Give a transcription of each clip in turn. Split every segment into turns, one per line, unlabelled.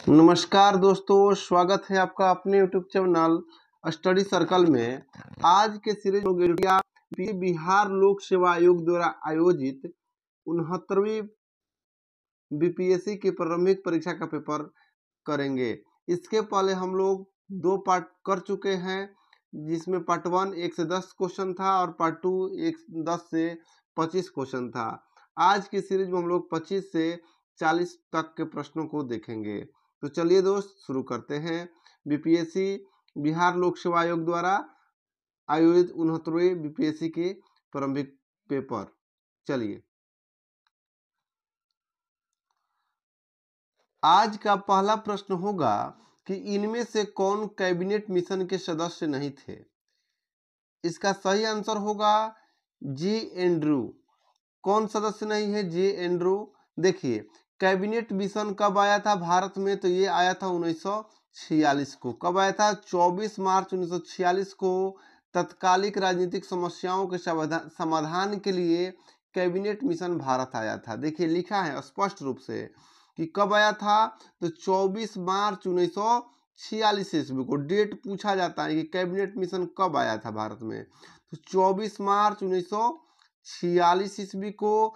नमस्कार दोस्तों, स्वागत है आपका अपने YouTube चैनल स्टडी सर्कल में। आज के सीरीज में बिहार लोक सेवा आयोग द्वारा आयोजित 69वीं बीपीएससी की प्रारंभिक परीक्षा का पेपर करेंगे। इसके पहले हम लोग 2 पार्ट कर चुके हैं, जिसमें पार्ट 1 1 से 10 क्वेश्चन था और पार्ट 2 10 से 25 क्वेश्चन था। आज की सीरीज में हम लोग 25 से 40 तक के प्रश्नों को देखेंगे। तो चलिए दोस्त, शुरू करते हैं। बीपीएससी बिहार लोक सेवा आयोग द्वारा आयोजित 69वीं बीपीएससी के प्रारंभिक पेपर। चलिए, आज का पहला प्रश्न होगा कि इनमें से कौन कैबिनेट मिशन के सदस्य नहीं थे। इसका सही आंसर होगा जी एंड्रू। कौन सदस्य नहीं है? जी एंड्रू। देखिए, कैबिनेट मिशन कब आया था भारत में? तो ये आया था 1946 को। कब आया था? 24 मार्च 1946 को तत्कालिक राजनीतिक समस्याओं के समाधान के लिए कैबिनेट मिशन भारत आया था। देखिए, लिखा है स्पष्ट रूप से कि कब आया था। तो 24 मार्च 1946 ईस्वी को। डेट पूछा जाता है कि कैबिनेट मिशन कब आया था भारत में, तो 24 मार्च 1946 ईस्वी को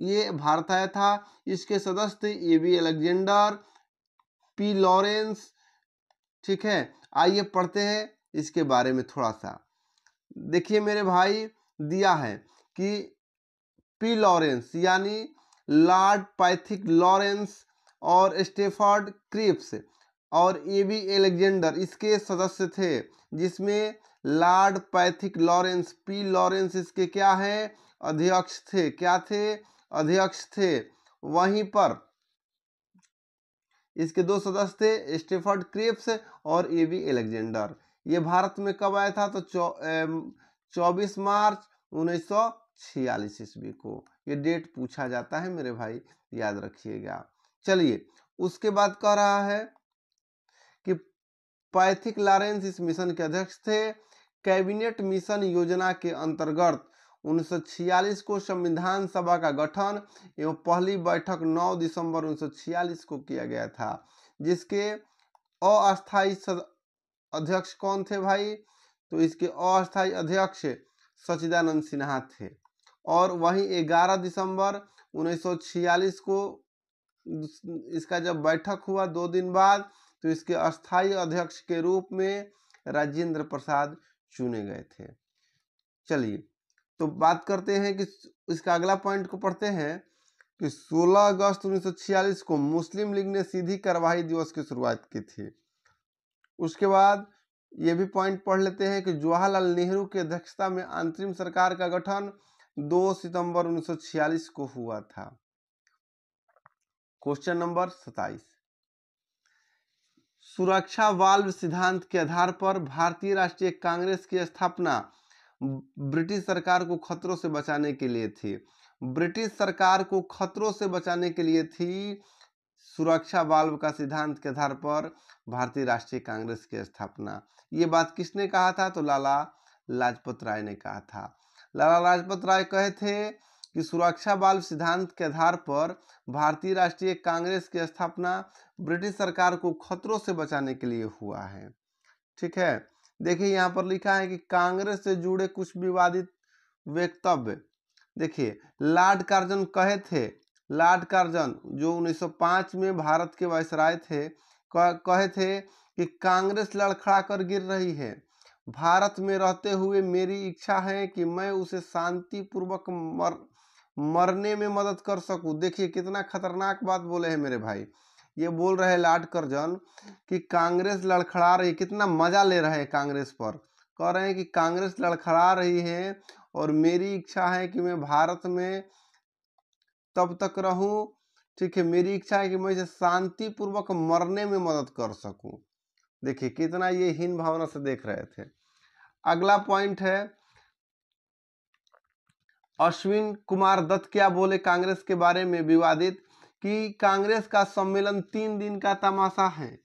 ये भारत आया था। इसके सदस्य थे एबी अलेक्जेंडर, पी लॉरेंस। ठीक है, आइए पढ़ते हैं इसके बारे में थोड़ा सा। देखिए मेरे भाई, दिया है कि पी लॉरेंस यानी लॉर्ड पैथिक लॉरेंस और स्टेफर्ड क्रिप्स और एबी एलेक्जेंडर इसके सदस्य थे, जिसमें Lord Pethick Lawrence, P Lawrence इसके क्या है? अध्यक्ष थे। क्या थे? अध्यक्ष थे। वहीं पर इसके 2 सदस्य थे, स्टेफर्ड क्रिप्स और एबी एलेक्जेंडर। ये भारत में कब आया था? तो 24 मार्च 1946 ईस्वी को। ये डेट पूछा जाता है मेरे भाई, याद रखिएगा। चलिए, उसके बाद कह रहा है कि पैथिक लॉरेंस इस मिशन के अध्यक्ष थे। कैबिनेट मिशन योजना के अंतर्गत 1946 को संविधान सभा का गठन एवं पहली बैठक 9 दिसंबर 1946 को किया गया था, जिसके अस्थायी अध्यक्ष कौन थे भाई? तो इसके अस्थायी अध्यक्ष सच्चिदानंद सिन्हा थे। और वहीं 11 दिसंबर 1946 को इसका जब बैठक हुआ 2 दिन बाद, तो इसके अस्थायी अध्यक्ष के रूप में राजेंद्र प्रसाद चुने गए थे। चलिए, तो बात करते हैं कि इसका अगला पॉइंट को पढ़ते हैं कि 16 अगस्त 1946 को मुस्लिम लीग ने सीधी कार्यवाही दिवस की शुरुआत की थी। उसके बाद ये भी पॉइंट पढ़ लेते हैं कि जवाहरलाल नेहरू की अध्यक्षता में अंतरिम सरकार का गठन 2 सितंबर 1946 को हुआ था। क्वेश्चन नंबर 27, सुरक्षा वाल्व सिद्धांत के आधार पर भारतीय राष्ट्रीय कांग्रेस की स्थापना ब्रिटिश सरकार को खतरों से बचाने के लिए थी। ब्रिटिश सरकार को खतरों से बचाने के लिए थी सुरक्षा वाल्व का सिद्धांत के आधार पर भारतीय राष्ट्रीय कांग्रेस की स्थापना। ये बात किसने कहा था? तो लाला लाजपत राय ने कहा था। लाला लाजपत राय कहे थे कि सुरक्षा वाल्व सिद्धांत के आधार पर भारतीय राष्ट्रीय कांग्रेस की स्थापना ब्रिटिश सरकार को खतरों से बचाने के लिए हुआ है। ठीक है, देखिए यहाँ पर लिखा है कि कांग्रेस से जुड़े कुछ विवादित वक्तव्य। देखिए, लॉर्ड कार्जन कहे थे, लॉर्ड कार्जन जो 1905 में भारत के वायसराय थे, कहे थे कि कांग्रेस लड़खड़ा कर गिर रही है। भारत में रहते हुए मेरी इच्छा है कि मैं उसे शांतिपूर्वक मरने में मदद कर सकूं। देखिए कितना खतरनाक बात बोले हैं मेरे भाई। ये बोल रहे लॉर्ड कर्जन कि कांग्रेस लड़खड़ा रही, कितना मजा ले रहे हैं कांग्रेस पर। कह रहे हैं कि कांग्रेस लड़खड़ा रही है और मेरी इच्छा है कि मैं भारत में तब तक रहूं। ठीक है, मेरी इच्छा है कि मैं इसे शांतिपूर्वक मरने में मदद कर सकूं। देखिए कितना ये हीन भावना से देख रहे थे। अगला पॉइंट है, अश्विन कुमार दत्त क्या बोले कांग्रेस के बारे में विवादित कि कांग्रेस का सम्मेलन 3 दिन का तमाशा है।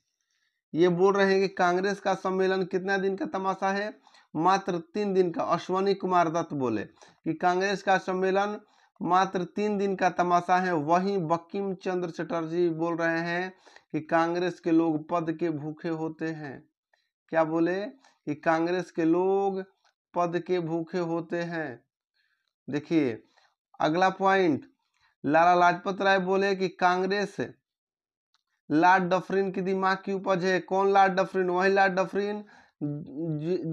ये बोल रहे हैं कि कांग्रेस का सम्मेलन कितना दिन का तमाशा है? मात्र 3 दिन का। अश्विनी कुमार दत्त बोले कि कांग्रेस का सम्मेलन मात्र 3 दिन का तमाशा है। वहीं बंकिम चंद्र चटर्जी बोल रहे हैं कि कांग्रेस के लोग पद के भूखे होते हैं। क्या बोले कि कांग्रेस के लोग पद के भूखे होते हैं। देखिए अगला पॉइंट, लाला लाजपत राय बोले कि कांग्रेस लॉर्ड डफरिन की दिमाग की उपज है। कौन लॉर्ड डफरिन? वही लॉर्ड डफरिन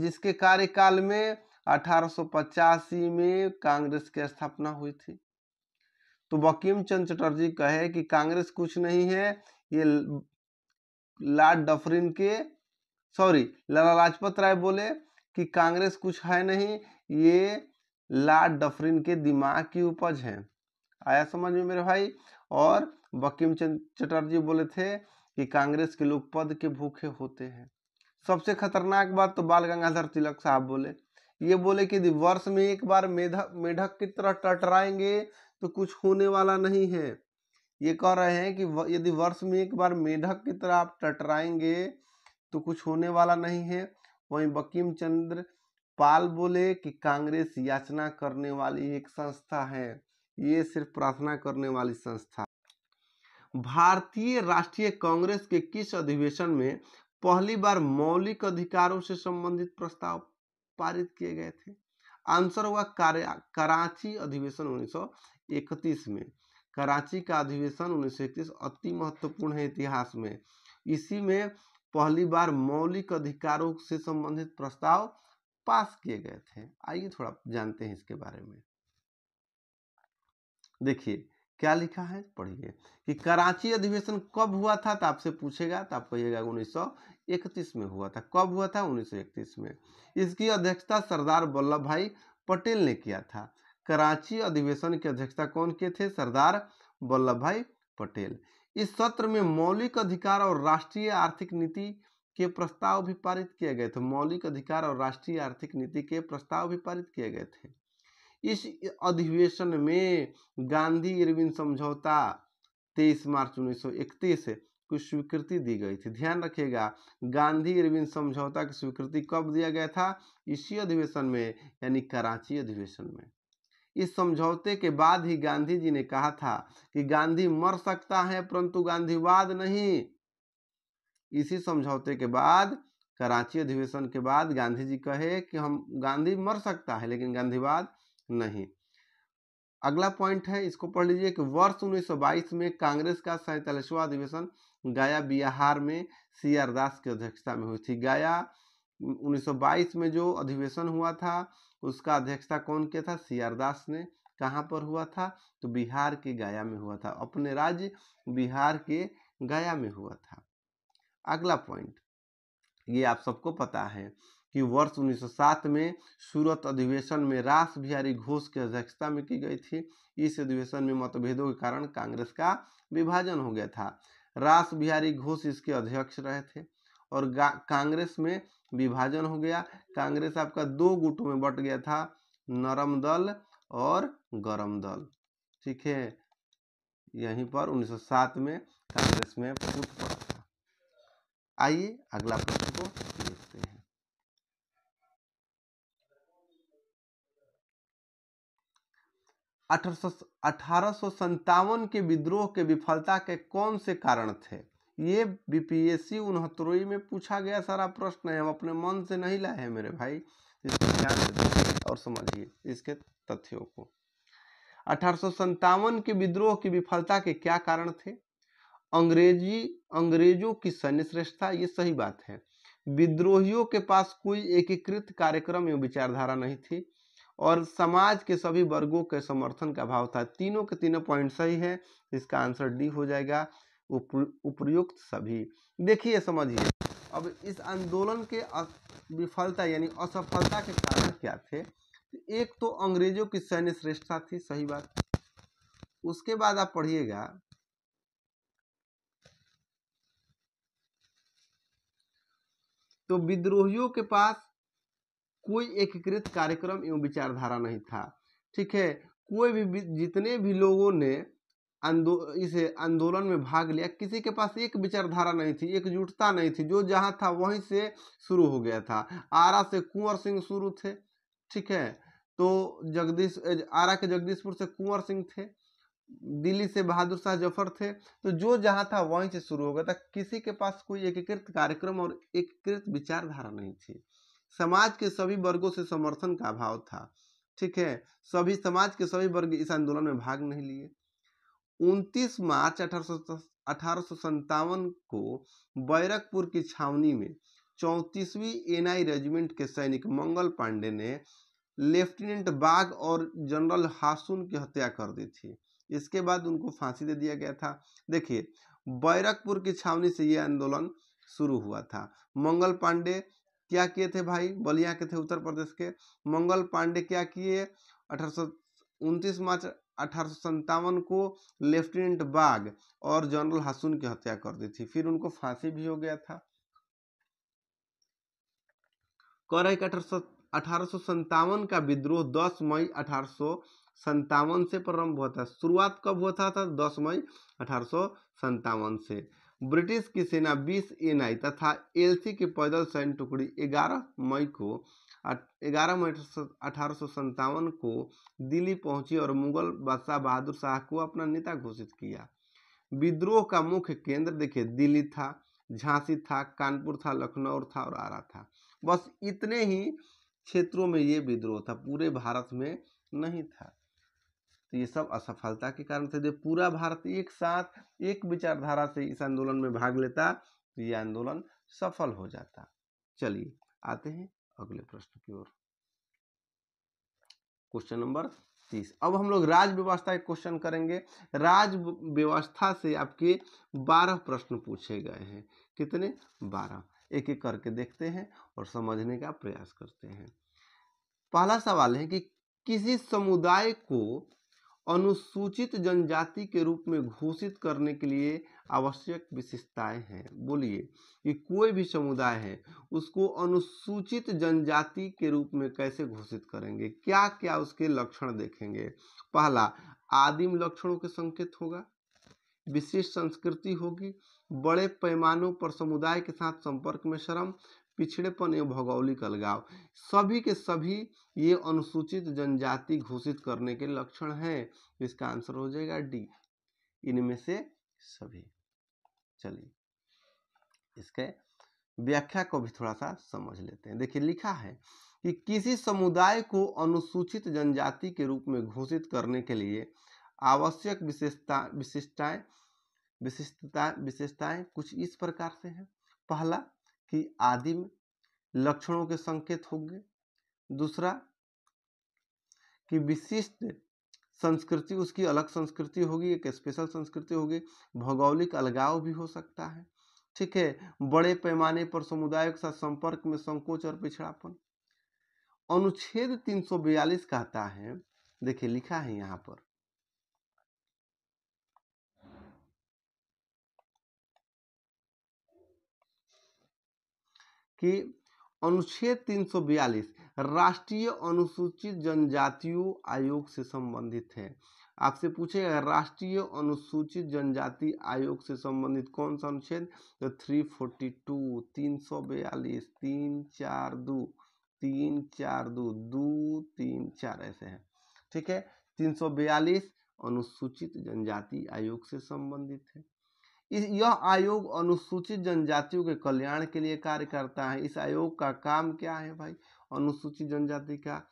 जिसके कार्यकाल में 1885 में कांग्रेस की स्थापना हुई थी। तो बंकिम चंद्र चटर्जी कहे कि कांग्रेस कुछ नहीं है, ये लॉर्ड डफरिन के लाला लाजपत राय बोले कि कांग्रेस कुछ है नहीं, ये लॉर्ड डफरिन के दिमाग की उपज है। आया समझ में मेरे भाई? और बंकिम चंद्र चटर्जी बोले थे कि कांग्रेस के लोग पद के भूखे होते हैं। सबसे खतरनाक बात तो बाल गंगाधर तिलक साहब बोले, ये बोले कि यदि वर्ष में एक बार मेढक की तरह टटराएंगे तो कुछ होने वाला नहीं है। ये कह रहे हैं कि यदि वर्ष में एक बार मेढक की तरह आप टटराएंगे तो कुछ होने वाला नहीं है। वहीं बंकिम चंद्र पाल बोले कि कांग्रेस याचना करने वाली एक संस्था है, ये सिर्फ प्रार्थना करने वाली संस्था। भारतीय राष्ट्रीय कांग्रेस के किस अधिवेशन में पहली बार मौलिक अधिकारों से संबंधित प्रस्ताव पारित किए गए थे? आंसर हुआ कराची अधिवेशन 1931 में। कराची का अधिवेशन 1931 अति महत्वपूर्ण है इतिहास में। इसी में पहली बार मौलिक अधिकारों से संबंधित प्रस्ताव पास किए गए थे। आइए थोड़ा जानते हैं इसके बारे में। देखिए क्या लिखा है, पढ़िए कि कराची अधिवेशन कब हुआ था, तो आपसे पूछेगा तो आप कहिएगा 1931 में हुआ था। कब हुआ था? 1931 में। इसकी अध्यक्षता सरदार वल्लभ भाई पटेल ने किया था। कराची अधिवेशन की अध्यक्षता कौन किए थे? सरदार वल्लभ भाई पटेल। इस सत्र में मौलिक अधिकार और राष्ट्रीय आर्थिक नीति के प्रस्ताव भी पारित किए गए थे। मौलिक अधिकार और राष्ट्रीय आर्थिक नीति के प्रस्ताव भी पारित किए गए थे। इस अधिवेशन में गांधी इरविन समझौता 23 मार्च 1931 को स्वीकृति दी गई थी। ध्यान रखिएगा, गांधी इरविन समझौता की स्वीकृति कब दिया गया था? इसी अधिवेशन में, यानी कराची अधिवेशन में। इस समझौते के बाद ही गांधी जी ने कहा था कि गांधी मर सकता है परंतु गांधीवाद नहीं। इसी समझौते के बाद, कराची अधिवेशन के बाद गांधी जी कहे कि हम गांधी मर सकता है लेकिन गांधीवाद नहीं। अगला पॉइंट है, इसको पढ़ लीजिए कि वर्ष 1922 में कांग्रेस का 47वां अधिवेशन गया बिहार में CR दास की अध्यक्षता में हुई थी। गया 1922 में जो अधिवेशन हुआ था उसका अध्यक्षता कौन किया था? CR दास ने। कहाँ पर हुआ था? तो बिहार के गया में हुआ था। अपने राज्य बिहार के गया में हुआ था। अगला पॉइंट, ये आप सबको पता है कि वर्ष 1907 में सूरत अधिवेशन में रास बिहारी घोष की अध्यक्षता में की गई थी। इस अधिवेशन में मतभेदों के कारण कांग्रेस का विभाजन हो गया था। रास बिहारी घोष इसके अध्यक्ष रहे थे और कांग्रेस में विभाजन हो गया। कांग्रेस आपका 2 गुटों में बट गया था, नरम दल और गरम दल। ठीक है, यहीं पर 1907 में कांग्रेस में फूट पड़ा था। आइए अगला प्रश्न को देखते हैं। 1857 के विद्रोह के विफलता के कौन से कारण थे? ये BPSC 69 में पूछा गया सारा प्रश्न है, हम अपने मन से नहीं लाए हैं मेरे भाई। इसको ध्यान से देखिए और समझिए इसके तथ्यों को। 1857 के विद्रोह की विफलता के क्या कारण थे? अंग्रेजों की सैन्य श्रेष्ठता, ये सही बात है। विद्रोहियों के पास कोई एकीकृत कार्यक्रम एवं विचारधारा नहीं थी और समाज के सभी वर्गों के समर्थन का अभाव था। तीनों के तीनों पॉइंट सही है, इसका आंसर डी हो जाएगा, उपयुक्त सभी। देखिए समझिए, अब इस आंदोलन के विफलता यानी असफलता के कारण क्या थे? एक तो अंग्रेजों की सैन्य श्रेष्ठता थी, सही बात। उसके बाद आप पढ़िएगा, तो विद्रोहियों के पास कोई एकीकृत कार्यक्रम एवं विचारधारा नहीं था। ठीक है, कोई भी जितने भी लोगों ने इस आंदोलन में भाग लिया, किसी के पास एक विचारधारा नहीं थी, एकजुटता नहीं थी। जो जहां था वहीं से शुरू हो गया था। आरा से कुंवर सिंह शुरू थे, ठीक है, तो आरा के जगदीशपुर से कुंवर सिंह थे, दिल्ली से बहादुर शाह जफर थे। तो जो जहां था वहीं से शुरू हो गया था। किसी के पास कोई एकीकृत कार्यक्रम और एकीकृत विचारधारा नहीं थी। समाज के सभी वर्गों से समर्थन का अभाव था। ठीक है, सभी समाज के सभी वर्ग इस आंदोलन में भाग नहीं लिए। 29 मार्च 1857 को बैरकपुर की छावनी में 34वीं एनआई रेजिमेंट के सैनिक मंगल पांडे ने लेफ्टिनेंट बाग और जनरल हासुन की हत्या कर दी थी। इसके बाद उनको फांसी दे दिया गया था। देखिए, बैरकपुर की छावनी से यह आंदोलन शुरू हुआ था। मंगल पांडे क्या किए थे भाई? बलिया के थे, उत्तर प्रदेश के। मंगल पांडे क्या किए? 29 मार्च 1857 को लेफ्टिनेंट बाग और जनरल हासुन की हत्या कर दी थी। फिर उनको फांसी भी हो गया था। कह रहे 1857 का विद्रोह 10 मई 1857 से प्रारंभ हुआ था। शुरुआत कब हुआ था? 10 मई 1857 से। ब्रिटिश की सेना 20 एनआई तथा एलसी की पैदल सैन्य टुकड़ी 11 मई 1857 को दिल्ली पहुंची और मुगल बादशाह बहादुर शाह को अपना नेता घोषित किया। विद्रोह का मुख्य केंद्र देखिए दिल्ली था, झांसी था, कानपुर था, लखनऊ था और आरा था। बस इतने ही क्षेत्रों में ये विद्रोह था, पूरे भारत में नहीं था। तो ये सब असफलता के कारण थे। जब पूरा भारत एक साथ एक विचारधारा से इस आंदोलन में भाग लेता तो ये आंदोलन सफल हो जाता। चलिए आते हैं अगले प्रश्न की ओर। Question number 30। अब हम लोग राज व्यवस्था एक क्वेश्चन करेंगे। राज व्यवस्था से आपके 12 प्रश्न पूछे गए हैं। कितने? 12। एक एक करके देखते हैं और समझने का प्रयास करते हैं। पहला सवाल है कि किसी समुदाय को अनुसूचित जनजाति के रूप में घोषित करने के लिए आवश्यक विशेषताएं हैं। बोलिए कि कोई भी समुदाय है उसको अनुसूचित जनजाति के रूप में कैसे घोषित करेंगे, क्या क्या उसके लक्षण देखेंगे। पहला, आदिम लक्षणों के संकेत होगा, विशिष्ट संस्कृति होगी, बड़े पैमानों पर समुदाय के साथ संपर्क में श्रम, पिछड़ेपन एवं भौगोलिक अलगाव। सभी के सभी ये अनुसूचित जनजाति घोषित करने के लक्षण हैं। इसका आंसर हो जाएगा डी, इनमें से सभी। चलिए इसके व्याख्या को भी थोड़ा सा समझ लेते हैं। देखिए लिखा है कि किसी समुदाय को अनुसूचित जनजाति के रूप में घोषित करने के लिए आवश्यक विशेषताएं कुछ इस प्रकार से हैं। पहला कि आदिम लक्षणों के संकेत होंगे। दूसरा कि विशिष्ट संस्कृति, उसकी अलग संस्कृति होगी, एक स्पेशल संस्कृति होगी। भौगोलिक अलगाव भी हो सकता है। ठीक है, बड़े पैमाने पर समुदाय के साथ संपर्क में संकोच और पिछड़ापन। अनुच्छेद 342 कहता है, देखिए लिखा है यहाँ पर कि अनुच्छेद 342 राष्ट्रीय अनुसूचित जनजातियों आयोग से संबंधित है। आपसे पूछेगा राष्ट्रीय अनुसूचित जनजाति आयोग से संबंधित कौन सा अनुच्छेद? तो 342, 342, 342, 342, 2, 3, 4 ऐसे हैं। ठीक है, 342 अनुसूचित जनजाति आयोग से संबंधित है। यह आयोग अनुसूचित जनजातियों के कल्याण के लिए कार्य करता है। इस आयोग का काम क्या है भाई? अनुसूचित जनजाति का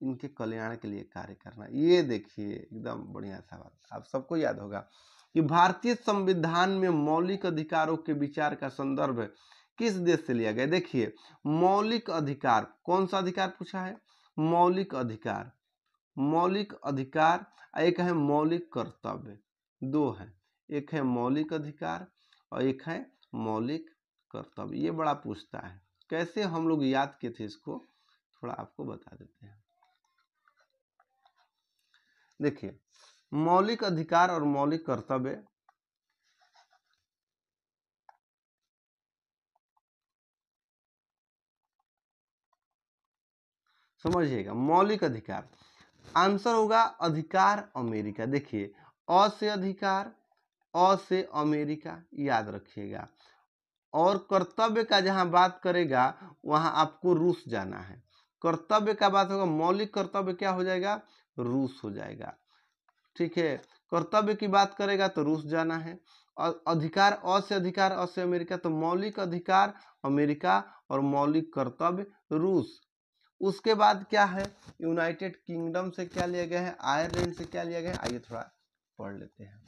इनके कल्याण के लिए कार्य करना। ये देखिए एकदम बढ़िया सा बात, आप सबको याद होगा कि भारतीय संविधान में मौलिक अधिकारों के विचार का संदर्भ किस देश से लिया गया। देखिए मौलिक अधिकार, कौन सा अधिकार पूछा है? मौलिक अधिकार। मौलिक अधिकार, एक है मौलिक कर्तव्य, दो है, एक है मौलिक अधिकार और एक है मौलिक कर्तव्य। ये बड़ा पूछता है, कैसे हम लोग याद किए थे इसको, थोड़ा आपको बता देते हैं। देखिए मौलिक अधिकार और मौलिक कर्तव्य, समझिएगा। मौलिक अधिकार आंसर होगा अधिकार अमेरिका। देखिए अ से अधिकार, अ से अमेरिका, याद रखिएगा। और कर्तव्य का जहां बात करेगा वहां आपको रूस जाना है। कर्तव्य का बात होगा, मौलिक कर्तव्य क्या हो जाएगा, रूस हो जाएगा। ठीक है, कर्तव्य की बात करेगा तो रूस जाना है। और अधिकार अ से अमेरिका, तो मौलिक अधिकार अमेरिका और मौलिक कर्तव्य रूस। उसके बाद क्या है, यूनाइटेड किंगडम से क्या लिया गया है, आयरलैंड से क्या लिया गया है, आइए थोड़ा पढ़ लेते हैं।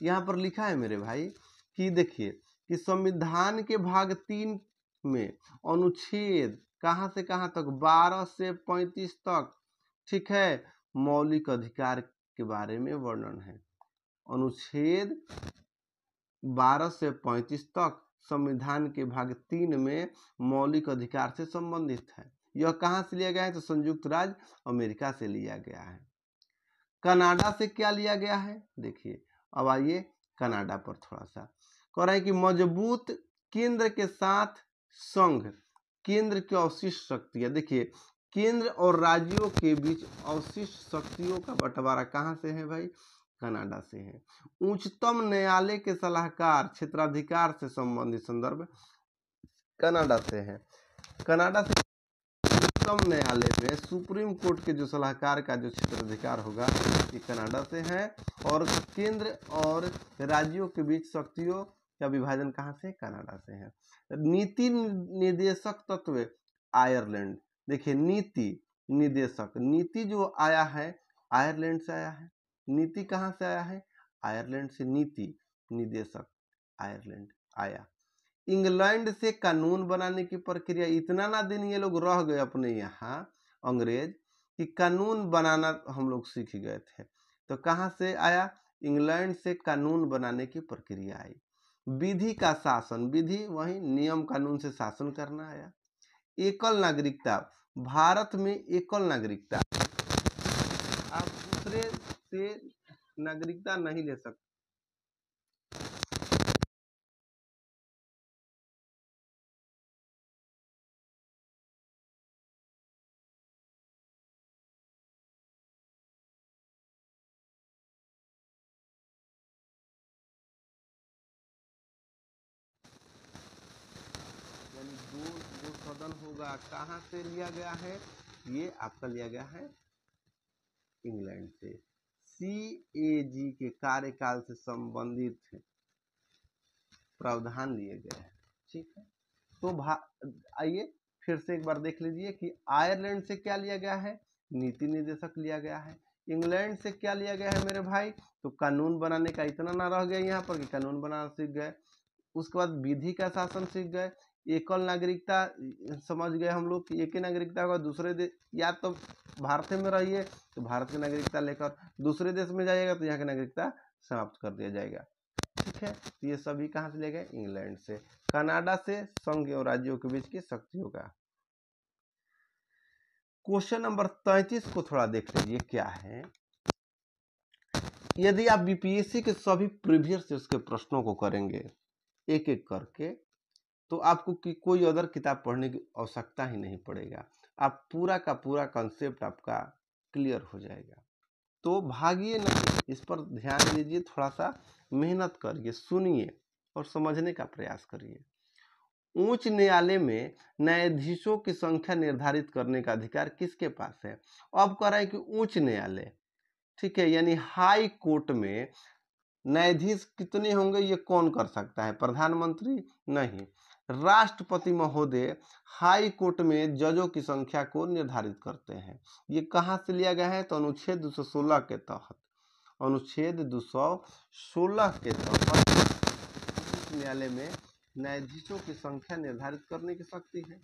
यहाँ पर लिखा है मेरे भाई कि देखिए कि संविधान के भाग 3 में अनुच्छेद कहाँ से कहाँ तक, 12 से 35 तक, ठीक है, मौलिक अधिकार के बारे में वर्णन है। अनुच्छेद 12 से 35 तक संविधान के भाग 3 में मौलिक अधिकार से संबंधित है। यह कहाँ से लिया गया है, तो संयुक्त राज्य अमेरिका से लिया गया है। कनाडा से क्या लिया गया है, देखिए अब आइए कनाडा पर थोड़ा सा कह रहे हैं कि मजबूत केंद्र के साथ संघ, केंद्र की अवशिष्ट शक्तियां, देखिए केंद्र और राज्यों के बीच अवशिष्ट शक्तियों का बंटवारा कहाँ से है भाई, कनाडा से है। उच्चतम न्यायालय के सलाहकार क्षेत्राधिकार से संबंधित संदर्भ कनाडा से है। कनाडा से उच्चतम न्यायालय में सुप्रीम कोर्ट के जो सलाहकार का जो क्षेत्राधिकार होगा ये कनाडा से है। और केंद्र और राज्यों के बीच शक्तियों का विभाजन कहाँ से, कनाडा से है। नीति निर्देशक तत्व आयरलैंड, देखिए नीति निर्देशक, नीति जो आया है आयरलैंड से आया है। नीति कहाँ से आया है, आयरलैंड से। नीति निर्देशक आयरलैंड आया। इंग्लैंड से कानून बनाने की प्रक्रिया, इतना ना दिन ये लोग रह गए अपने यहाँ अंग्रेज कि कानून बनाना हम लोग सीख गए थे, तो कहाँ से आया, इंग्लैंड से कानून बनाने की प्रक्रिया आई। विधि का शासन, विधि वही नियम कानून से शासन करना आया। एकल नागरिकता, भारत में एकल नागरिकता, आप दूसरे से नागरिकता नहीं ले सकते। यानी दो सदन होगा, कहाँ से लिया गया है, ये आपका लिया गया है इंग्लैंड से। CAG के कार्यकाल से संबंधित प्रावधान लिए गए हैं। ठीक है, तो आइए फिर से एक बार देख लीजिए कि आयरलैंड से क्या लिया गया है, नीति निर्देशक लिया गया है। इंग्लैंड से क्या लिया गया है मेरे भाई, तो कानून बनाने का इतना ना रह गया यहाँ पर कि कानून बनाना सीख गए। उसके बाद विधि का शासन सीख गए। एकल नागरिकता समझ गए हम लोग कि एक ही नागरिकता होगा, दूसरे देश, या तो भारत में रहिए तो भारत की नागरिकता लेकर दूसरे देश में जाइएगा तो यहाँ की नागरिकता समाप्त कर दिया जाएगा। ठीक है, तो ये सभी कहाँ से ले गए, इंग्लैंड से। कनाडा से संघ और राज्यों के बीच की शक्तियों का। क्वेश्चन नंबर 33 को थोड़ा देख लीजिए क्या है। यदि आप बीपीएससी के सभी प्रीवियस ईयर्स के प्रश्नों को करेंगे एक एक करके, तो आपको कोई अदर किताब पढ़ने की आवश्यकता ही नहीं पड़ेगा। आप पूरा का पूरा कंसेप्ट आपका क्लियर हो जाएगा। तो भागिए नहीं, इस पर ध्यान दीजिए, थोड़ा सा मेहनत करिए, सुनिए और समझने का प्रयास करिए। उच्च न्यायालय में न्यायाधीशों की संख्या निर्धारित करने का अधिकार किसके पास है। अब कह रहा है कि उच्च न्यायालय, ठीक है, यानी हाई कोर्ट में न्यायाधीश कितने होंगे, ये कौन कर सकता है, प्रधानमंत्री नहीं, राष्ट्रपति महोदय हाई कोर्ट में जजों की संख्या को निर्धारित करते हैं। ये कहाँ से लिया गया है, तो अनुच्छेद 216 के तहत, अनुच्छेद 216 के तहत न्यायालय में न्यायाधीशों की संख्या निर्धारित करने की शक्ति है।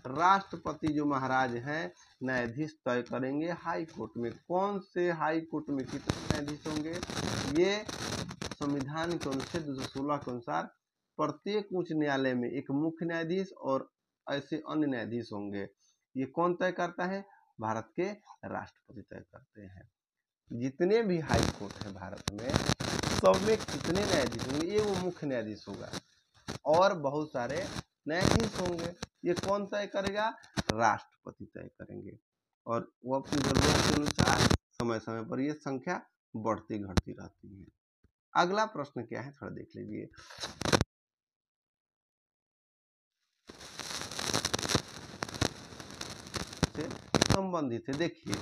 राष्ट्रपति जो महाराज हैं न्यायाधीश तय करेंगे हाई कोर्ट में कौन से हाई कोर्ट में कितने न्यायाधीश होंगे। ये संविधान के अनुच्छेद 216 के अनुसार प्रत्येक उच्च न्यायालय में एक मुख्य न्यायाधीश और ऐसे अन्य न्यायाधीश होंगे। ये कौन तय करता है, भारत के राष्ट्रपति तय करते हैं। जितने भी हाई कोर्ट है भारत में, सब में कितने न्यायाधीश होंगे, ये वो मुख्य न्यायाधीश होगा और बहुत सारे न्यायाधीश होंगे। ये कौन तय करेगा, राष्ट्रपति तय करेंगे। और वो अपनी जरूरत के अनुसार समय समय पर ये संख्या बढ़ती घटती रहती है। अगला प्रश्न क्या है, थोड़ा देख लीजिए। संबंधित है। देखिए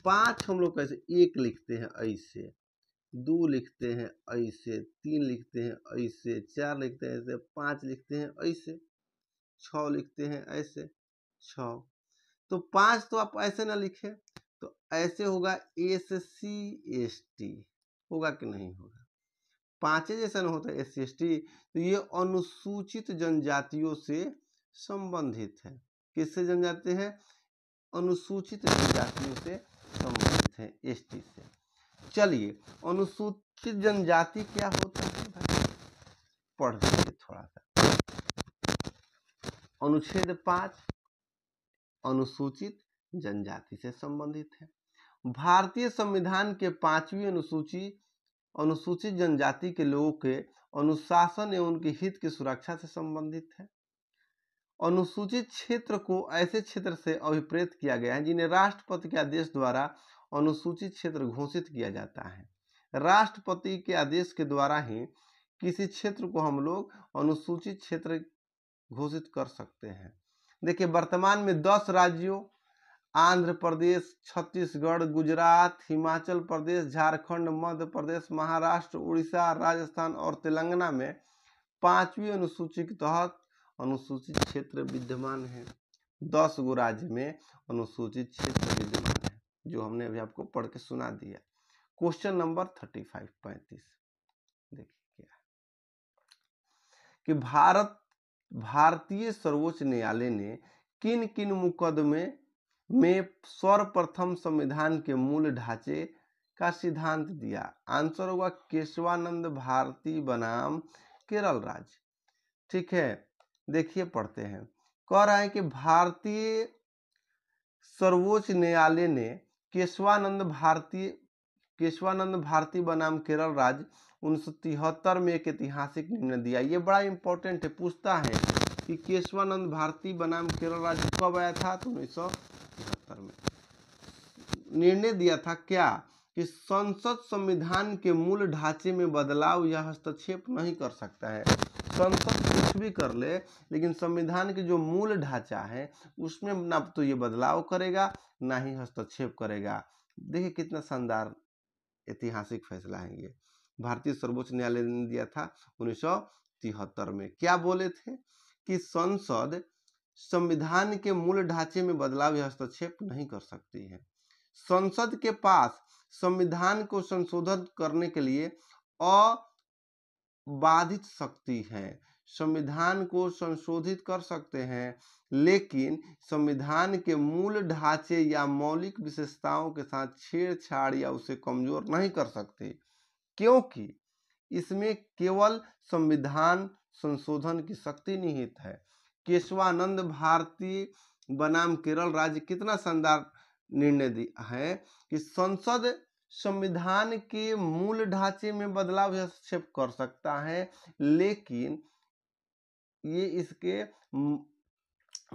5 हम लोग कैसे, 1 लिखते हैं ऐसे, 2 लिखते हैं ऐसे, 3 लिखते हैं ऐसे, 4 लिखते हैं ऐसे, 5 लिखते हैं ऐसे, 6 लिखते हैं ऐसे, 6। तो 5 तो आप ऐसे ना लिखें, तो ऐसे होगा SC ST, होगा कि नहीं होगा? 5 जैसा ना होता है SC ST, तो ये अनुसूचित जनजातियों से संबंधित है। किससे जनजाति है? अनुसूचित जनजातियों से संबंधित है, ST से। चलिए अनुसूचित जनजाति क्या होता है भाई, पढ़ लीजिए थोड़ा सा। अनुच्छेद 5 अनुसूचित जनजाति से संबंधित है। भारतीय संविधान के 5वीं अनुसूचित जनजाति के लोगों के अनुशासन एवं उनके हित की सुरक्षा से संबंधित है। अनुसूचित क्षेत्र को ऐसे क्षेत्र से अभिप्रेत किया गया है जिन्हें राष्ट्रपति के आदेश द्वारा अनुसूचित क्षेत्र घोषित किया जाता है। राष्ट्रपति के आदेश के द्वारा ही किसी क्षेत्र को हम लोग अनुसूचित क्षेत्र घोषित कर सकते हैं। देखिए वर्तमान में 10 राज्यों आंध्र प्रदेश, छत्तीसगढ़, गुजरात, हिमाचल प्रदेश, झारखंड, मध्य प्रदेश, महाराष्ट्र, उड़ीसा, राजस्थान और तेलंगाना में 5वीं अनुसूची के तहत अनुसूचित क्षेत्र विद्यमान है। 10 गो राज्य में अनुसूचित क्षेत्र विद्यमान है, जो हमने अभी आपको पढ़ के सुना दिया। क्वेश्चन नंबर 35 देखिए क्या कि भारतीय सर्वोच्च न्यायालय ने किन किन मुकदमे में सर्वप्रथम संविधान के मूल ढांचे का सिद्धांत दिया? आंसर होगा केशवानंद भारती बनाम केरल राज्य। ठीक है, देखिए पढ़ते हैं। कह रहा है कि भारतीय सर्वोच्च न्यायालय ने केशवानंद भारती बनाम केरल राज्य 1973 में एक ऐतिहासिक निर्णय दिया। ये बड़ा इंपॉर्टेंट है, पूछता है कि केशवानंद भारती बनाम केरल राज्य कब आया था? तो 1973 में निर्णय दिया था क्या कि संसद संविधान के मूल ढांचे में बदलाव या हस्तक्षेप नहीं कर सकता है। संसद कुछ भी कर ले, लेकिन संविधान के जो मूल ढांचा है उसमें ना तो ये बदलाव करेगा ना ही हस्तक्षेप करेगा। देखिए कितना शानदार ऐतिहासिक फैसला है ये, भारतीय सर्वोच्च न्यायालय ने दिया था 1973 में। क्या बोले थे कि संसद संविधान के मूल ढांचे में बदलाव या हस्तक्षेप नहीं कर सकती है। संसद के पास संविधान को संशोधन करने के लिए अबाधित शक्ति है। संविधान को संशोधित कर सकते हैं, लेकिन संविधान के मूल ढांचे या मौलिक विशेषताओं के साथ छेड़छाड़ या उसे कमजोर नहीं कर सकते, क्योंकि इसमें केवल संविधान संशोधन की शक्ति निहित है। केशवानंद भारती बनाम केरल राज्य कितना शानदार निर्णय दिया है कि संसद संविधान के मूल ढांचे में बदलाव या हस्तक्षेप कर सकता है, लेकिन ये इसके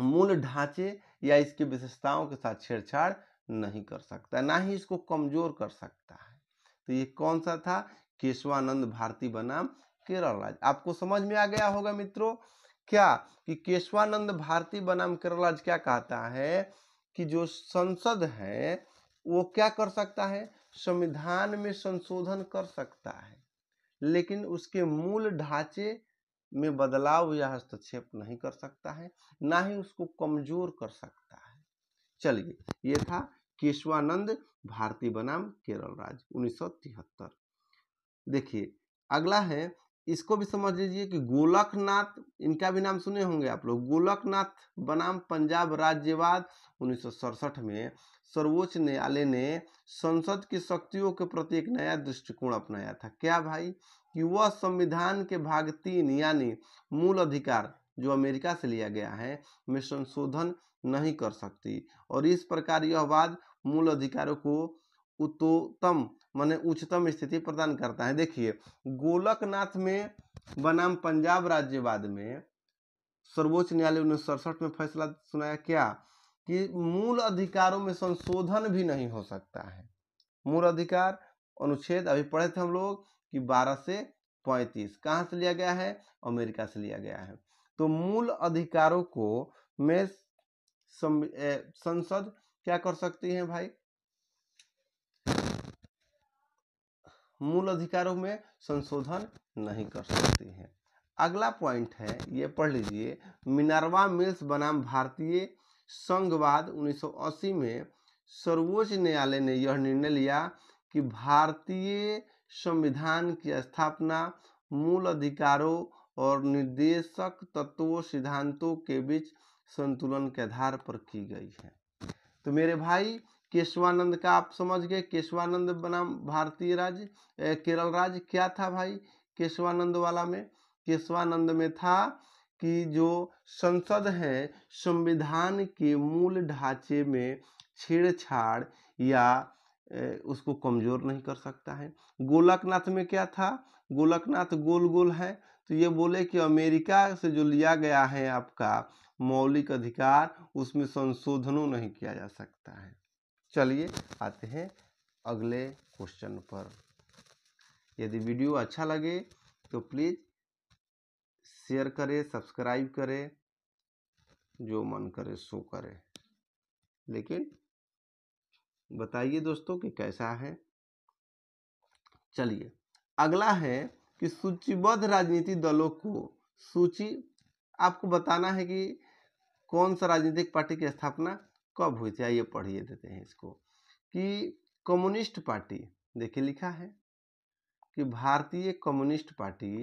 मूल ढांचे या इसके विशेषताओं के साथ छेड़छाड़ नहीं कर सकता, ना ही इसको कमजोर कर सकता है। तो ये कौन सा था? केशवानंद भारती बनाम केरल राज्य। आपको समझ में आ गया होगा मित्रों क्या कि केशवानंद भारती बनाम केरल राज्य क्या कहता है कि जो संसद है वो क्या कर सकता है? संविधान में संशोधन कर सकता है, लेकिन उसके मूल ढांचे में बदलाव या हस्तक्षेप नहीं कर सकता है, ना ही उसको कमजोर कर सकता है। चलिए, ये था केशवानंद भारती बनाम केरल राज्य 1973। देखिए अगला है, इसको भी समझ लीजिए कि गोलकनाथ, इनका भी नाम सुने होंगे आप लोग। गोलकनाथ बनाम पंजाब राज्यवाद 1967 में सर्वोच्च न्यायालय ने संसद की शक्तियों के प्रति एक नया दृष्टिकोण अपनाया था। क्या भाई? कि वह संविधान के भाग 3 यानी मूल अधिकार जो अमेरिका से लिया गया है में संशोधन नहीं कर सकती, और इस प्रकार यह वाद मूल अधिकारों को उच्चतम माने उच्चतम स्थिति प्रदान करता है। देखिए गोलकनाथ में बनाम पंजाब राज्यवाद में सर्वोच्च न्यायालय 1967 में फैसला सुनाया क्या कि मूल अधिकारों में संशोधन भी नहीं हो सकता है। मूल अधिकार अनुच्छेद अभी पढ़े थे हम लोग कि 12 से 35 कहाँ से लिया गया है? अमेरिका से लिया गया है। तो मूल अधिकारों को में संसद क्या कर सकती हैं भाई? मूल अधिकारों में संशोधन नहीं कर सकती हैं। अगला पॉइंट है, ये पढ़ लीजिए, मिनर्वा मिल्स बनाम भारतीय संघवाद 1980 में सर्वोच्च न्यायालय ने यह निर्णय लिया कि भारतीय संविधान की स्थापना मूल अधिकारों और निर्देशक तत्वों सिद्धांतों के बीच संतुलन के आधार पर की गई है। तो मेरे भाई केशवानंद का आप समझ गए, केशवानंद बनाम भारतीय राज्य केरल राज्य क्या था भाई केशवानंद वाला में? केशवानंद में था कि जो संसद है संविधान के मूल ढांचे में छेड़छाड़ या उसको कमजोर नहीं कर सकता है। गोलकनाथ में क्या था? गोलकनाथ गोल गोल है, तो ये बोले कि अमेरिका से जो लिया गया है आपका मौलिक अधिकार, उसमें संशोधनों नहीं किया जा सकता है। चलिए आते हैं अगले क्वेश्चन पर। यदि वीडियो अच्छा लगे तो प्लीज़ शेयर करें, सब्सक्राइब करें, जो मन करे सो करें, लेकिन बताइए दोस्तों कि कैसा है। चलिए अगला है कि सूचीबद्ध राजनीतिक दलों को सूची आपको बताना है कि कौन सा राजनीतिक पार्टी की स्थापना कब हुई थी। आइए पढ़िए देते हैं इसको कि कम्युनिस्ट पार्टी, देखिए लिखा है कि भारतीय कम्युनिस्ट पार्टी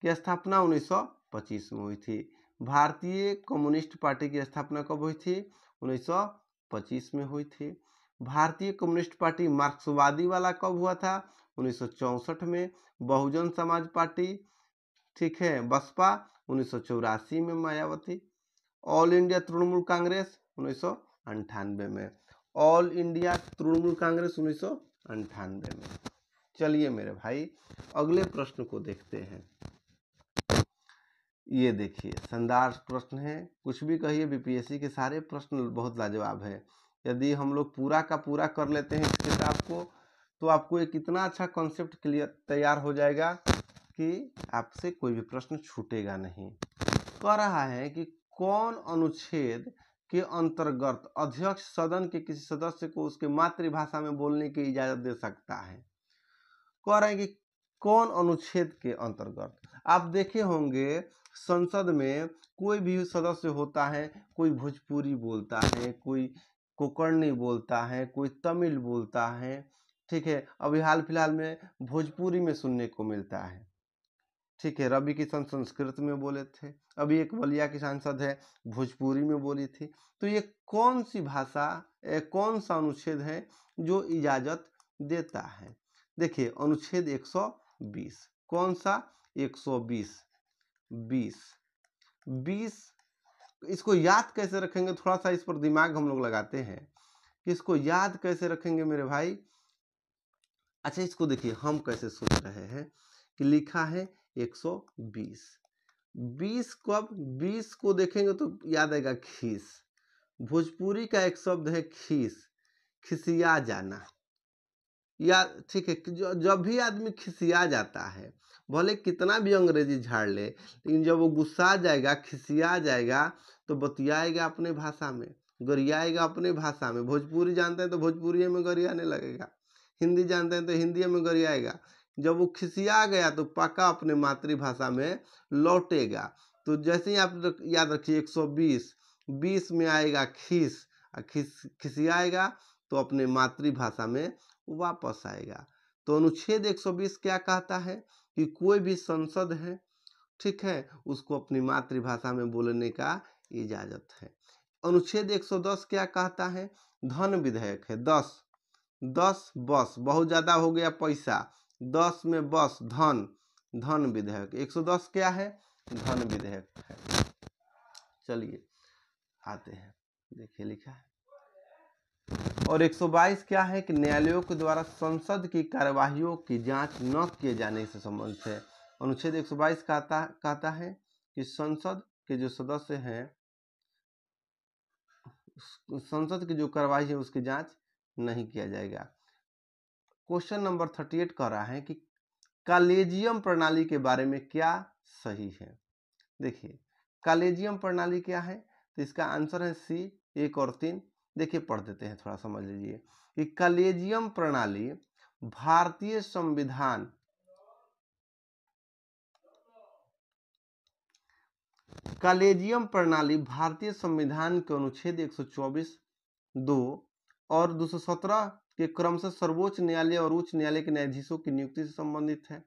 की स्थापना 1925 में हुई थी। भारतीय कम्युनिस्ट पार्टी की स्थापना कब हुई थी? 1925 में हुई थी। भारतीय कम्युनिस्ट पार्टी मार्क्सवादी वाला कब हुआ था? 1964 में। बहुजन समाज पार्टी, ठीक है, बसपा 1984 में मायावती। ऑल इंडिया तृणमूल कांग्रेस 1998 में। ऑल इंडिया तृणमूल कांग्रेस 1998 में। चलिए मेरे भाई अगले प्रश्न को देखते हैं। ये देखिए शानदार प्रश्न है, कुछ भी कहिए, बीपीएससी के सारे प्रश्न बहुत लाजवाब है। यदि हम लोग पूरा का पूरा कर लेते हैं इस किताब को तो आपको एक इतना अच्छा कॉन्सेप्ट क्लियर तैयार हो जाएगा कि आपसे कोई भी प्रश्न छूटेगा नहीं। कह रहा है कि कौन अनुच्छेद के अंतर्गत अध्यक्ष सदन के किसी सदस्य को उसके मातृभाषा में बोलने की इजाजत दे सकता है। कह रहे हैं कि कौन अनुच्छेद के अंतर्गत। आप देखे होंगे संसद में कोई भी सदस्य होता है, कोई भोजपुरी बोलता है, कोई कोंकणी बोलता है, कोई तमिल बोलता है, ठीक है। अभी हाल फिलहाल में भोजपुरी में सुनने को मिलता है, ठीक है। रवि किशन संस्कृत में बोले थे, अभी एक बलिया की सांसद है भोजपुरी में बोली थी। तो ये कौन सी भाषा, कौन सा अनुच्छेद है जो इजाजत देता है? देखिए अनुच्छेद 120। कौन सा? 120। 20 इसको याद कैसे रखेंगे? थोड़ा सा इस पर दिमाग हम लोग लगाते हैं कि इसको याद कैसे रखेंगे मेरे भाई। अच्छा इसको देखिए हम कैसे सोच रहे हैं कि लिखा है 120। 20 कब? 20 को देखेंगे तो याद आएगा खीस। भोजपुरी का एक शब्द है खीस, खिसिया जाना, या ठीक है। जब भी आदमी खिसिया जाता है, भले कितना भी अंग्रेजी झाड़ ले, लेकिन जब वो गुस्सा जाएगा, खिसिया जाएगा, तो बतियाएगा अपने भाषा में, गरियाएगा अपने भाषा में। भोजपुरी जानते हैं तो भोजपुरी में गरियाने लगेगा, हिंदी जानते हैं तो हिंदी में गरियाएगा। जब वो खिसिया गया तो पक्का अपने मातृभाषा में लौटेगा। तो जैसे ही आप याद रखिए 120, 20 में आएगा खीस, खिसियाएगा तो अपने मातृभाषा में वापस आएगा। तो अनुच्छेद 120 क्या कहता है कि कोई भी संसद है, ठीक है, उसको अपनी मातृभाषा में बोलने का इजाजत है। अनुच्छेद 110 क्या कहता है? धन विधेयक है। 10 बस बहुत ज्यादा हो गया पैसा, 10 में बस धन, धन विधेयक। 110 क्या है? धन विधेयक है। चलिए आते हैं, देखिए लिखा है। और 122 क्या है कि न्यायालयों के द्वारा संसद की कार्यवाहियों की जांच न किए जाने से संबंधित है। अनुच्छेद 122 कहता है कि संसद के जो सदस्य हैं, संसद की जो कार्यवाही है उसकी जांच नहीं किया जाएगा। क्वेश्चन नंबर 38 कह रहा है कि कॉलेजियम प्रणाली के बारे में क्या सही है। देखिए कॉलेजियम प्रणाली क्या है, तो इसका आंसर है सी 1 और 3। देखिए पढ़ देते हैं, थोड़ा समझ लीजिए कि कॉलेजियम प्रणाली भारतीय संविधान कॉलेजियम प्रणाली भारतीय संविधान के अनुच्छेद 124 2 और 217 के क्रम से सर्वोच्च न्यायालय और उच्च न्यायालय के न्यायाधीशों की नियुक्ति से संबंधित है।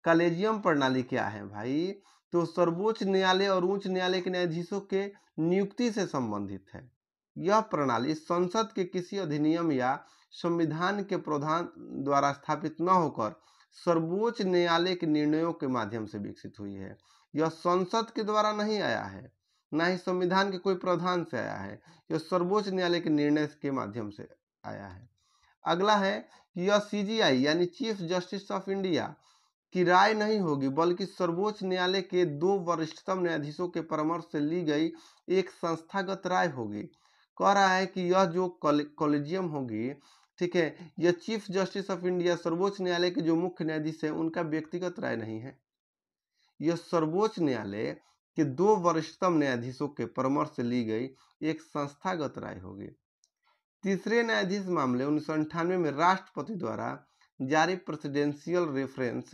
कॉलेजियम प्रणाली क्या है भाई? तो सर्वोच्च न्यायालय और उच्च न्यायालय के न्यायाधीशों के नियुक्ति से संबंधित है। यह प्रणाली संसद के किसी अधिनियम या संविधान के प्रावधान द्वारा स्थापित न होकर सर्वोच्च न्यायालय के निर्णयों के माध्यम से विकसित हुई है। यह संसद के द्वारा नहीं आया है, ना ही संविधान के कोई प्रावधान से आया है, यह सर्वोच्च न्यायालय के निर्णय के माध्यम से आया है। अगला है कि यह सीजीआई यानी चीफ जस्टिस ऑफ इंडिया की राय नहीं होगी, बल्कि सर्वोच्च न्यायालय के 2 वरिष्ठतम न्यायाधीशों के परामर्श से ली गई एक संस्थागत राय होगी। कह रहा है कि यह जो कॉलेजियम होगी, ठीक है, यह चीफ जस्टिस ऑफ इंडिया सर्वोच्च न्यायालय के जो मुख्य न्यायाधीश है उनका व्यक्तिगत राय नहीं है, यह सर्वोच्च न्यायालय के 2 वरिष्ठतम न्यायाधीशों के परामर्श से ली गई एक संस्थागत राय होगी। तीसरे न्यायाधीश मामले 1998 में राष्ट्रपति द्वारा जारी प्रेसिडेंशियल रेफरेंस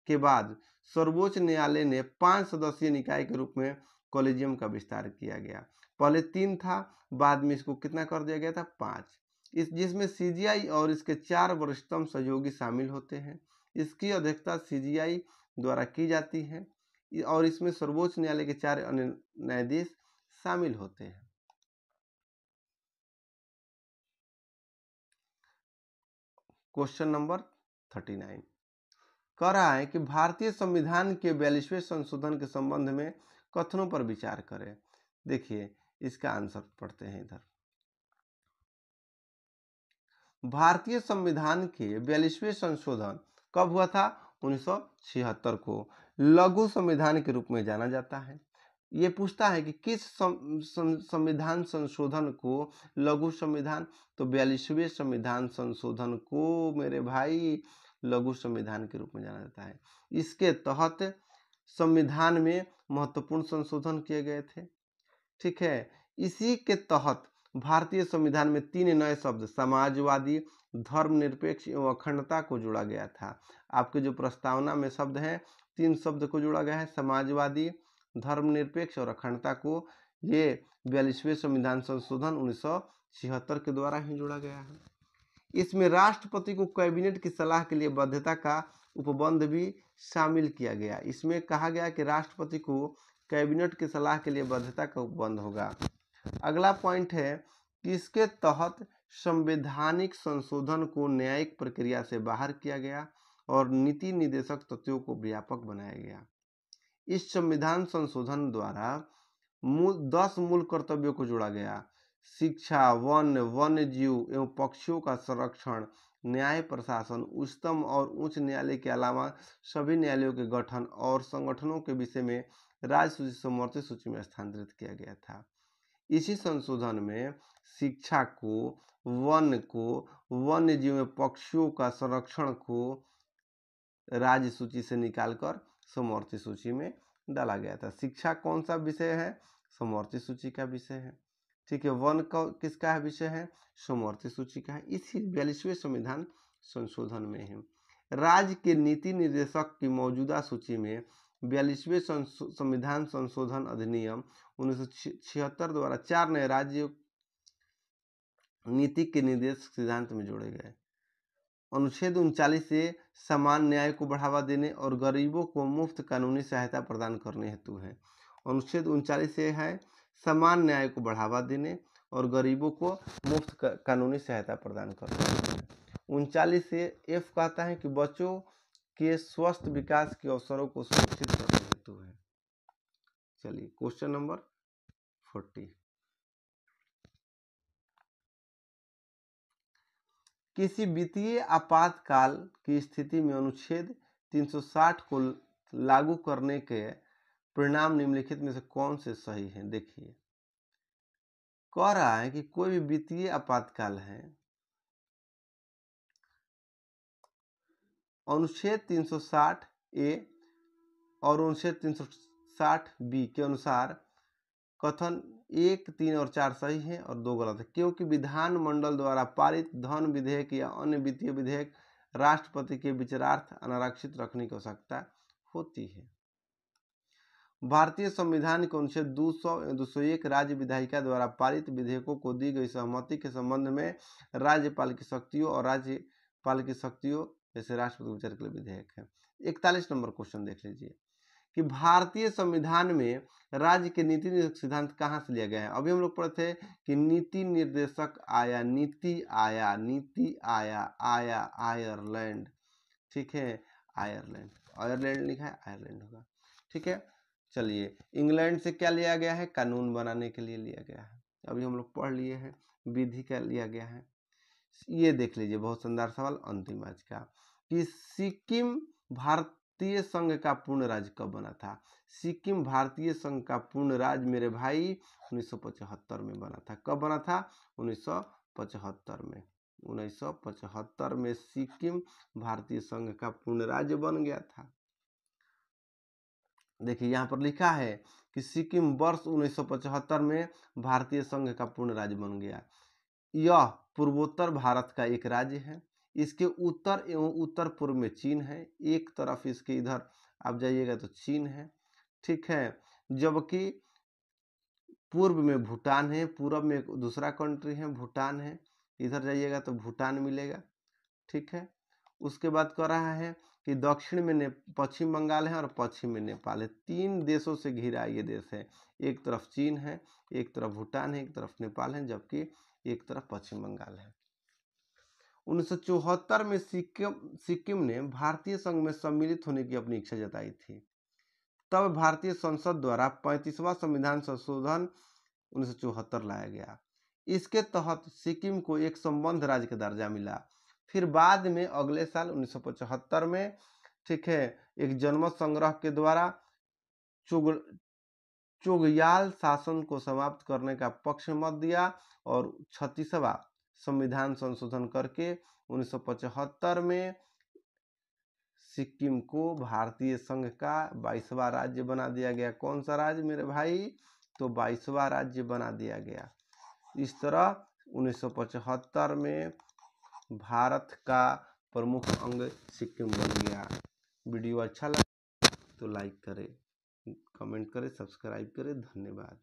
के बाद सर्वोच्च न्यायालय ने 5 सदस्यीय निकाय के रूप में कॉलेजियम का विस्तार किया गया। पहले 3 था, बाद में इसको कितना कर दिया गया था? 5। जिसमें सीजीआई और इसके 4 वरिष्ठतम सहयोगी शामिल होते हैं। इसकी अध्यक्षता सीजीआई द्वारा की जाती है और इसमें सर्वोच्च न्यायालय के 4 अन्य न्यायाधीश शामिल होते हैं। क्वेश्चन नंबर 39 कह रहा है कि भारतीय संविधान के 42वें संशोधन के संबंध में कथनों पर विचार करें। देखिए इसका आंसर पढ़ते हैं इधर। भारतीय संविधान के 42वें संशोधन कब हुआ था? 1976 को। लघु संविधान के रूप में जाना जाता है। ये पूछता है कि किस संविधान संशोधन को लघु संविधान, तो 42वें संविधान संशोधन को मेरे भाई लघु संविधान के रूप में जाना जाता है। इसके तहत संविधान में महत्वपूर्ण संशोधन किए गए थे, ठीक है। इसी के तहत भारतीय संविधान में 3 नए शब्द समाजवादी, धर्मनिरपेक्ष एवं अखंडता को जोड़ा गया था। आपके जो प्रस्तावना में शब्द हैं, 3 शब्द को जोड़ा गया है, समाजवादी, धर्मनिरपेक्ष और अखंडता को। ये 42वें संविधान संशोधन 1976 के द्वारा ही जोड़ा गया है। इसमें राष्ट्रपति को कैबिनेट की सलाह के लिए बाध्यता का उपबंध भी शामिल किया गया। इसमें कहा गया कि राष्ट्रपति को कैबिनेट की सलाह के लिए बाध्यता का उपबंध होगा। अगला पॉइंट है कि इसके तहत संवैधानिक संशोधन को न्यायिक प्रक्रिया से बाहर किया गया और नीति निर्देशक तथ्यों को व्यापक बनाया गया। इस संविधान संशोधन द्वारा 10 मूल कर्तव्यों को जोड़ा गया। शिक्षा, वन्य जीव एवं पक्षियों का संरक्षण, न्याय प्रशासन, उच्चतम और उच्च न्यायालय के अलावा सभी न्यायालयों के गठन और संगठनों के विषय में राज्य सूची से समवर्ती सूची में स्थानांतरित किया गया था। इसी संशोधन में शिक्षा को, वन्य जीव एवं पक्षियों का संरक्षण को राज्य सूची से निकालकर समवर्ती सूची में डाला गया था। शिक्षा कौन सा विषय है? समवर्ती सूची का विषय है, ठीक है। वन का किसका विषय है? समवर्ती सूची का है। इसी 42वें संविधान संशोधन में है। राज्य के नीति निर्देशक की मौजूदा सूची में 42वें संविधान संशोधन अधिनियम 1976 द्वारा 4 नए राज्य नीति के निर्देशक सिद्धांत में जोड़े गए। अनुच्छेद 39 से समान न्याय को बढ़ावा देने और गरीबों को मुफ्त कानूनी सहायता प्रदान करने हेतु है। अनुच्छेद 39 से है समान न्याय को बढ़ावा देने और गरीबों को मुफ्त कानूनी सहायता प्रदान करने हेतु है। 39 से एफ कहता है कि बच्चों के स्वस्थ विकास के अवसरों को सुरक्षित करने हेतु है। चलिए क्वेश्चन नंबर 40। किसी वित्तीय आपातकाल की स्थिति में अनुच्छेद 360 को लागू करने के परिणाम निम्नलिखित में से कौन से सही हैं? देखिए कह रहा है कि कोई भी वित्तीय आपातकाल है, अनुच्छेद 360 ए और अनुच्छेद 360 बी के अनुसार कथन 1, 3 और 4 सही है और 2 गलत है, क्योंकि विधानमंडल द्वारा पारित धन विधेयक या अन्य वित्तीय विधेयक राष्ट्रपति के विचारार्थ अनारक्षित रखने की आवश्यकता होती है। भारतीय संविधान के अनुच्छेद 200 एवं 201 राज्य विधायिका द्वारा पारित विधेयकों को दी गई सहमति के संबंध में राज्यपाल की शक्तियों और राज्यपाल की शक्तियों जैसे राष्ट्रपति विचार के लिए विधेयक है। 41 नंबर क्वेश्चन देख लीजिए कि भारतीय संविधान में राज्य के नीति निर्देशक सिद्धांत कहाँ से लिया गया है। अभी हम लोग पढ़े थे कि नीति निर्देशक आया, नीति आया, नीति आया, आया आयरलैंड, ठीक है, आयरलैंड, आयरलैंड लिखा है, आयरलैंड होगा, ठीक है। चलिए, इंग्लैंड से क्या लिया गया है, कानून बनाने के लिए लिया गया है। अभी हम लोग पढ़ लिए हैं, विधि का लिया गया है। ये देख लीजिए, बहुत शानदार सवाल अंतिम आज का, कि सिक्किम भारतीय संघ का पूर्ण राज्य कब बना था। सिक्किम भारतीय संघ का पूर्ण राज्य मेरे भाई 1975 में बना था। कब बना था, 1975 में। 1975 में सिक्किम भारतीय संघ का पूर्ण राज्य बन गया था। देखिए यहाँ पर लिखा है कि सिक्किम वर्ष 1975 में भारतीय संघ का पूर्ण राज्य बन गया। यह पूर्वोत्तर भारत का एक राज्य है। इसके उत्तर एवं उत्तर पूर्व में चीन है। एक तरफ इसके इधर आप जाइएगा तो चीन है, ठीक है, जबकि पूर्व में भूटान है, पूर्व में एक दूसरा कंट्री है भूटान है, इधर जाइएगा तो भूटान मिलेगा, ठीक है। उसके बाद कह रहा है कि दक्षिण में पश्चिम बंगाल है और पश्चिम में नेपाल है। 3 देशों से घिरा ये देश है। एक तरफ चीन है, एक तरफ भूटान है, एक तरफ नेपाल है, जबकि एक तरफ पश्चिम बंगाल है। 1974 में सिक्किम ने भारतीय संघ में सम्मिलित होने की अपनी इच्छा जताई थी। तब भारतीय संसद द्वारा 35वां संविधान संशोधन 1974 लाया गया। इसके तहत सिक्किम को एक संबद्ध राज्य का दर्जा मिला। फिर बाद में अगले साल 1975 में, ठीक है, एक जनमत संग्रह के द्वारा चोगयाल शासन को समाप्त करने का पक्ष मत दिया और 36वां संविधान संशोधन करके 1975 में सिक्किम को भारतीय संघ का 22वां राज्य बना दिया गया। कौन सा राज्य मेरे भाई, तो 22वां राज्य बना दिया गया। इस तरह 1975 में भारत का प्रमुख अंग सिक्किम बन गया। वीडियो अच्छा लगा तो लाइक करें, कमेंट करें, सब्सक्राइब करें। धन्यवाद।